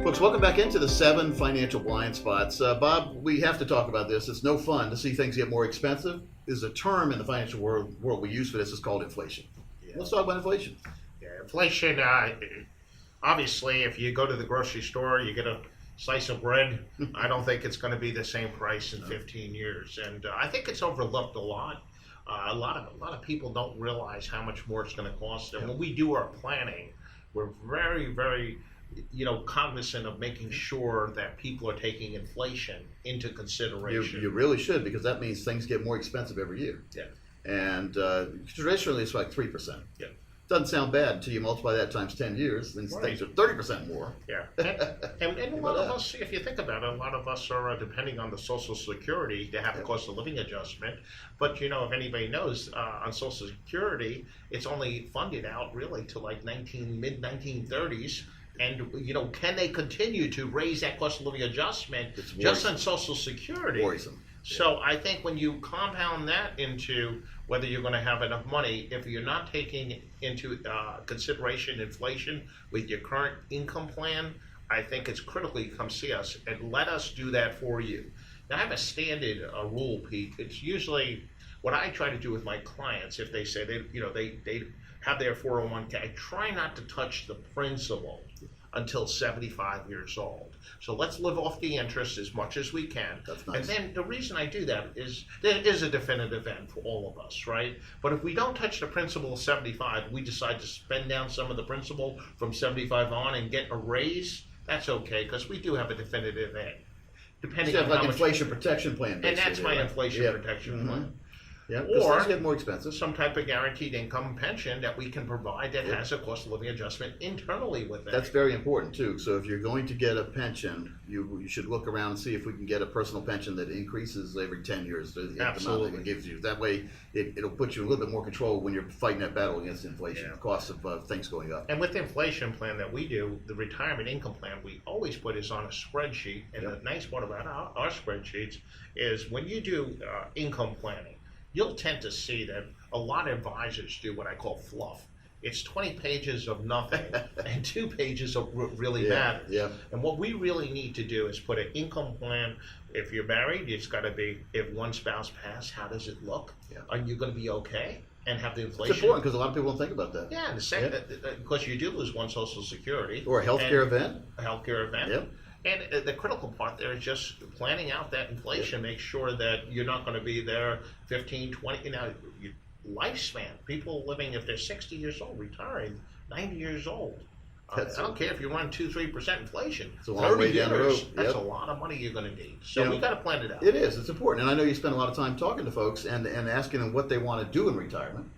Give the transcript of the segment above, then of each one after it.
Folks, welcome back into the 7 financial blind spots. Bob, we have to talk about this. It's no fun to see things get more expensive. There's a term in the financial world we use for this. It's called inflation. Yeah. Let's talk about inflation. Yeah, inflation, obviously, if you go to the grocery store, you get a slice of bread. I don't think it's going to be the same price in 15 years. And I think it's overlooked a lot. A lot of people don't realize how much more it's going to cost. And when we do our planning, we're very, very cognizant of making sure that people are taking inflation into consideration. You really should, because that means things get more expensive every year. Yeah. And traditionally it's like 3%. Yeah. Doesn't sound bad until you multiply that times 10 years, then things are 30% more. Yeah. And a lot of us, if you think about it, a lot of us are depending on the Social Security to have the cost of living adjustment. But if anybody knows, on Social Security, it's only funded out really to like mid-1930s. And can they continue to raise that cost of living adjustment just on Social Security? Worrisome. So I think when you compound that into whether you're going to have enough money, if you're not taking into consideration inflation with your current income plan, I think it's critical you come see us and let us do that for you. Now I have a standard rule, Pete. It's usually what I try to do with my clients. If they say they have their 401k, I try not to touch the principal until 75 years old. So let's live off the interest as much as we can. That's nice. And then the reason I do that is there is a definitive end for all of us, right? But if we don't touch the principal at 75, we decide to spend down some of the principal from 75 on and get a raise, that's okay, because we do have a definitive end. Depending on like how inflation protection plan. And that's my inflation protection plan. Yeah, or things get more expensive. Some type of guaranteed income pension that we can provide that has a cost of living adjustment internally with it. That's very important too. So if you're going to get a pension, you should look around and see if we can get a personal pension that increases every 10 years. The amount that it gives you. That way, it'll put you in a little bit more control when you're fighting that battle against inflation, the cost of things going up. And with the inflation plan that we do, the retirement income plan we always put is on a spreadsheet. And the nice part about our spreadsheets is when you do income planning, you'll tend to see that a lot of advisors do what I call fluff. It's 20 pages of nothing and 2 pages of really matters. Yeah. And what we really need to do is put an income plan. If you're married, it's got to be, if one spouse passed, how does it look? Yeah. Are you going to be okay? And have the inflation. It's important because a lot of people don't think about that. Yeah, and the second, because you do lose one Social Security. Or a healthcare event. A healthcare event. Yep. And the critical part there is just planning out that inflation, make sure that you're not going to be there 15, 20, lifespan. People living, if they're 60 years old, retiring, 90 years old. I don't care if you run 2-3% inflation. It's a long way down the road. That's a lot of money you're going to need. So we got to plan it out. It is. It's important. And I know you spend a lot of time talking to folks and asking them what they want to do in retirement.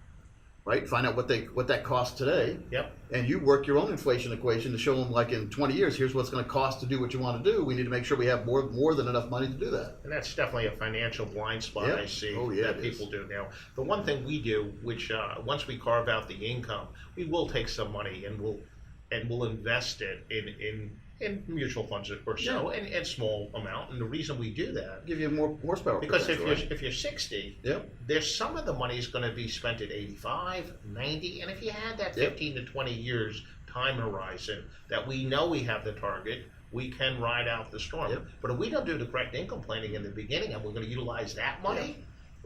Right? Find out what that costs today. Yep. And you work your own inflation equation to show them, like, in 20 years, here's what it's going to cost to do what you want to do. We need to make sure we have more than enough money to do that. And that's definitely a financial blind spot I see that people do now. The one thing we do, which once we carve out the income, we will take some money and we'll invest it in mutual funds or so, and small amount. And the reason we do that, give you more horsepower. Because if you're 60, there's some of the money is going to be spent at 85, 90, and if you had that 15 to 20 years time horizon that we know we have the target, we can ride out the storm. But if we don't do the correct income planning in the beginning, and we're going to utilize that money,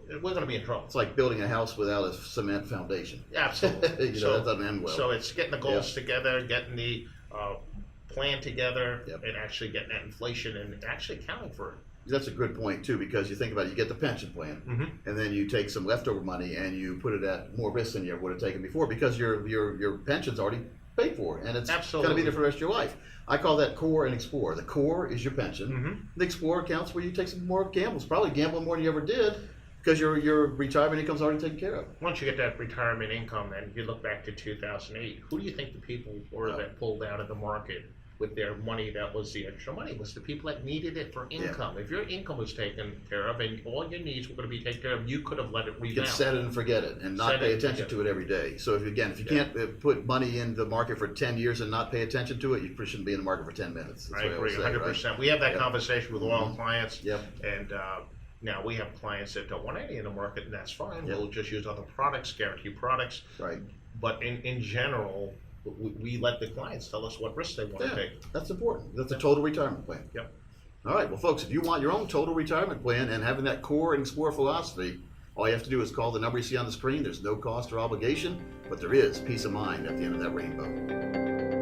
we're going to be in trouble. It's like building a house without a cement foundation. Absolutely. That doesn't end well. So it's getting the goals together, getting the plan together, and actually getting that inflation and actually accounting for it. That's a good point too, because you think about it, you get the pension plan, and then you take some leftover money and you put it at more risk than you would have taken before, because your pension's already paid for, and it's going to be there for the rest of your life. I call that core and explore. The core is your pension. The explore accounts where you take some more gambles, probably gambling more than you ever did, because your retirement income's already taken care of. Once you get that retirement income, and you look back to 2008, who do you think the people were that pulled out of the market with their money that was the extra money? It was the people that needed it for income. If your income was taken care of and all your needs were going to be taken care of, you could have let it rebound. You can set it and forget it and not pay attention to it every day. So if you can't put money in the market for 10 years and not pay attention to it, you shouldn't be in the market for 10 minutes. That's I agree, 100%. Right? We have that conversation with all clients. And now we have clients that don't want any in the market, and that's fine. We'll just use other products, guarantee products. Right. But in general, we let the clients tell us what risks they want to take. That's important. That's a total retirement plan. Yep. All right. Well, folks, if you want your own total retirement plan and having that core and explore philosophy, all you have to do is call the number you see on the screen. There's no cost or obligation, but there is peace of mind at the end of that rainbow.